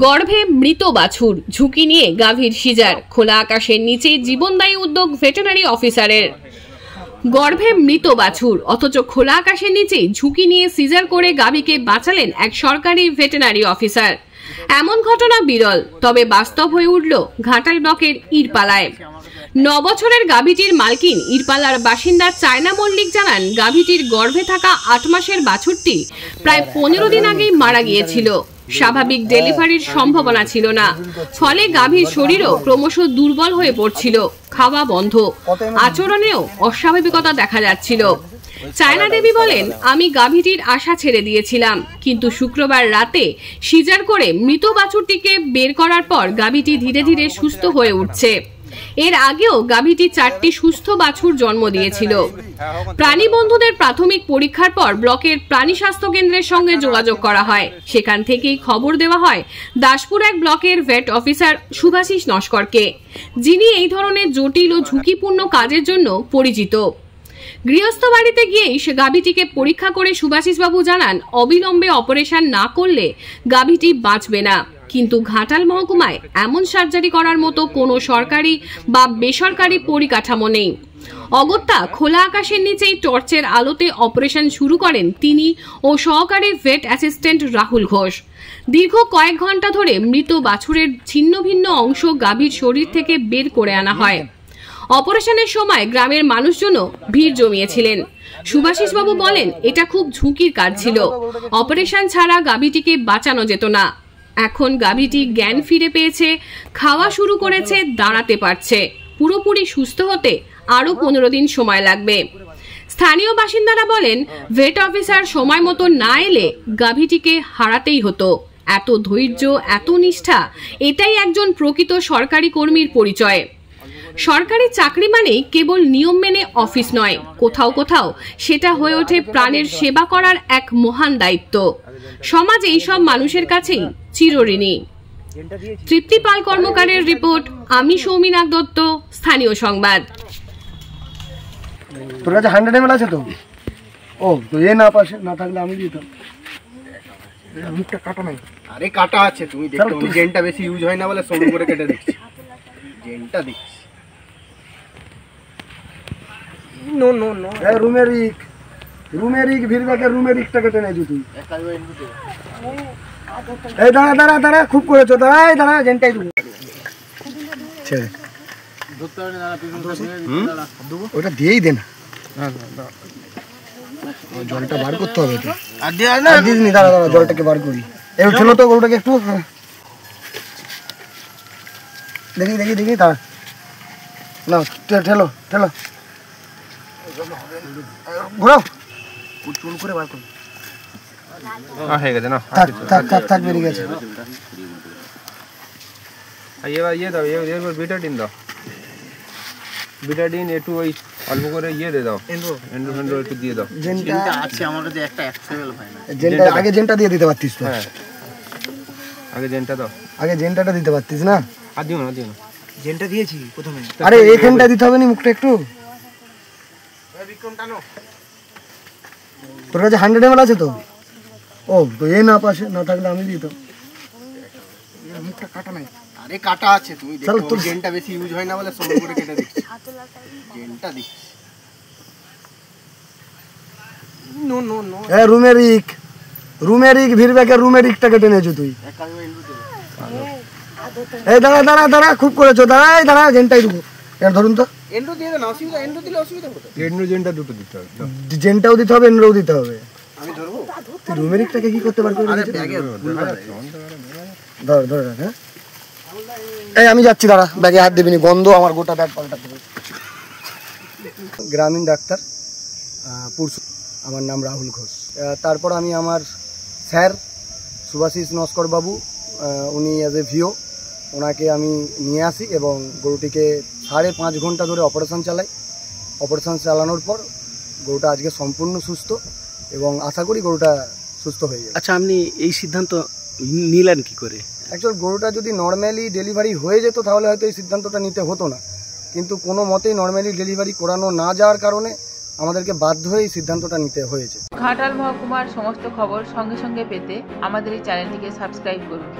গর্ভে মৃত বাছুর, ঝুঁকি নিয়ে গাভীর সিজার, খোলা আকাশের নিচে জীবনদায়ী উদ্যোগ ভেটেরিনারি অফিসারের। গর্ভে মৃত বাছুর অথচ খোলা আকাশের নিচেই ঝুঁকি নিয়ে সিজার করে গাভীকে বাঁচালেন এক সরকারি ভেটেরিনারি অফিসার। এমন ঘটনা বিরল, তবে বাস্তব হয়ে উঠল ঘাটাল ব্লকের ইরপালায়। 9 বছরের গাভীটির মালকিন ইরপালার বাসিন্দা চায়না মল্লিক জানান, গাভীটির গর্ভে থাকা 8 মাসের বাছুরটি প্রায় 15 দিন আগেই মারা গিয়েছিল। স্বাভাবিক ডেলিভারির সম্ভাবনা ছিল না, ফলে গাভীর শরীরও ক্রমশ দুর্বল হয়ে পড়ছিল, খাওয়া বন্ধ, আচরণেও অস্বাভাবিকতা দেখা যাচ্ছিল। চায়না দেবী বলেন, আমি গাভীটির আশা ছেড়ে দিয়েছিলাম, কিন্তু শুক্রবার রাতে সিজার করে মৃত বাছুরটিকে বের করার পর গাভীটি ধীরে ধীরে সুস্থ হয়ে উঠছে। এর আগেও গাভীটি 4টি সুস্থ বাছুর জন্ম দিয়েছিল। প্রাণী বন্ধুদের প্রাথমিক পরীক্ষার পর ব্লকের প্রাণী স্বাস্থ্য কেন্দ্রের সঙ্গে যোগাযোগ করা হয়। সেখান থেকেই খবর দেওয়া হয় দাসপুর 1 ব্লকের ভেট অফিসার শুভাশিস নস্করকে, যিনি এই ধরনের জটিল ও ঝুঁকিপূর্ণ কাজের জন্য পরিচিত। গৃহস্থ বাড়িতে গিয়েই সে গাভীটিকে পরীক্ষা করে শুভাশিস বাবু জানান, অবিলম্বে অপারেশন না করলে গাভীটি বাঁচবে না। কিন্তু ঘাটাল মহকুমায় এমন সার্জারি করার মতো কোনো সরকারি বা বেসরকারি পরিকাঠামো নেই। অগত্যা খোলা আকাশের নিচেই টর্চের আলোতে অপারেশন শুরু করেন তিনি ও সহকারী ভেট অ্যাসিস্ট্যান্ট রাহুল ঘোষ। দীর্ঘ কয়েক ঘন্টা ধরে মৃত বাছুরের ছিন্ন ভিন্ন অংশ গাভীর শরীর থেকে বের করে আনা হয়। অপারেশনের সময় গ্রামের মানুষজনও ভিড় জমিয়েছিলেন। শুভাশিস বাবু বলেন, এটা খুব ঝুঁকির কাজ ছিল, অপারেশন ছাড়া গাভীটিকে বাঁচানো যেত না। এখন গাভীটি জ্ঞান ফিরে পেয়েছে, খাওয়া শুরু করেছে, দাঁড়াতে পারছে। পুরোপুরি সুস্থ হতে আরো 15 দিন সময় লাগবে। স্থানীয় বাসিন্দারা বলেন, ভেট অফিসার সময় মতো না এলে গাভীটিকে হারাতেই হতো। এত ধৈর্য, এত নিষ্ঠা, এটাই একজন প্রকৃত সরকারি কর্মীর পরিচয়। সরকারি চাকরি মানেই কেবল নিয়ম মেনে অফিস নয়, কোথাও কোথাও সেটা হয়ে ওঠে প্রাণের সেবা করার এক মহান দায়িত্ব। সমাজ এইসব মানুষের কাছেই চিরঋণী। তৃপ্তি পাল কর্মকারের রিপোর্ট, আমি সৌমিনাথ দত্ত, স্থানীয় সংবাদ। তোর কাছে 100 ml আছে তো? ও তো এ না পাশে না থাকলে আমি দিতাম। মুখটা কাটা নাই। আরে কাটা আছে, তুমি দেখো জেনটা বেশি ইউজ হয় না বলে সরু করে কেটে দিচ্ছি। জেনটা দিচ্ছি। নো নো নো, এ রুমেরিক ভিড়বাকে রুমেরিকটা কেটে নেই তুই। এই দাঁড়া দাঁড়া দাঁড়া, খুব করেছো, দাঁড়াই দাঁড়া, জেনটাই দেবো। ছেড়ে ওটা দিয়েই দে না, জলটা বার করতে হবে তো। আর দিস নি, দাঁড়া দাঁড়া, জলটাকে বার করি। এবার ঠেলো তো গরুটাকে একটু, দেখি দেখি দেখি, দাঁড়া না, ঠেলো ঠেলো, ঘোরাও, চুল করে বার করো। হয়ে গেছে না, থাক থাক থাক থাক, বেরিয়ে গেছে। ইয়ে দাও, এবার বিটাডিন দাও, বিটাডিন একটু ওই অল্প করে ইয়ে দিয়ে দাও, এন্ড্রো একটু দিয়ে দাও। জেনটা আছে আমার কাছে, একটা অ্যাক্সেবল হয় না। জেনটা আগে জেনটা দিয়ে দিতে পারতিস তো। হ্যাঁ, আগে জেনটা দাও, আগে জেনটাটা দিতে পারতিস না। আর দিও না, দিও না, জেনটা দিয়েছি প্রথমে। আরে এইখানটা দিতে হবে না, মুখটা একটু। বিক্রম টানো। তোর কাছে 100 ml আছে তো? ও তো এ না পাশে না থাকলে আমি দিতাম। মুখটা কাটা নাই। আরে কাটা আছে, তুমি দেখো জেনটা বেশি ইউজ হয় না বলে সরু করে কেটে দিচ্ছি। জেনটা দিচ্ছি। নো নো নো, এ রুমেরিক ভিড়বাকে রুমেরিকটা কেটে নিয়েছো তুই। এই দাঁড়া দাঁড়া দাঁড়া, খুব করেছো, দাঁড়াই দাঁড়া, জেনটাই দেবো। এর ধরুন তো, এন্ড্রো দিয়ে দেন, অসুবিধা, এন্ড্রো দিলে অসুবিধা হবে। এন্ড্রো জেনটা দুটো দিতে হবে, জেনটাও দিতে হবে, এন্ড্রোও দিতে হবে। আমি ধরবো। তুই রুমেরিকটাকে কি করতে পারবি? আরে ব্যাগে ধর ধরে রাখ। হ্যাঁ, এই আমি যাচ্ছি, দাঁড়া, ব্যাগে হাত দিবি নি, গন্ধ, আমার গোটা ব্যাগ পাল্টাতে হবে। গ্রামীণ ডাক্তার পুরসু, আমার নাম রাহুল ঘোষ। তারপর আমি আমার স্যার শুভাশিস নস্কর বাবু, উনি অ্যাজ এ ভিও, ওনাকে আমি নিয়ে আসি এবং গরুটিকে 5.5 ঘন্টা ধরে অপারেশন চালাই। অপারেশন চালানোর পর গরুটা আজকে সম্পূর্ণ সুস্থ এবং আশা করি গরুটা সুস্থ হয়ে যাবে। আচ্ছা, আপনি এই সিদ্ধান্ত নিলেন কি করে? অ্যাকচুয়াল গরুটা যদি নর্মালি ডেলিভারি হয়ে যেত তাহলে হয়তো এই সিদ্ধান্তটা নিতে হতো না, কিন্তু কোনো মতেই নর্মালি ডেলিভারি করানো না যাওয়ার কারণে আমাদেরকে বাধ্য হয়ে এই সিদ্ধান্তটা নিতে হয়েছে। ঘাটাল মহকুমার সমস্ত খবর সঙ্গে সঙ্গে পেতে আমাদের এই চ্যানেলটিকে সাবস্ক্রাইব করুন।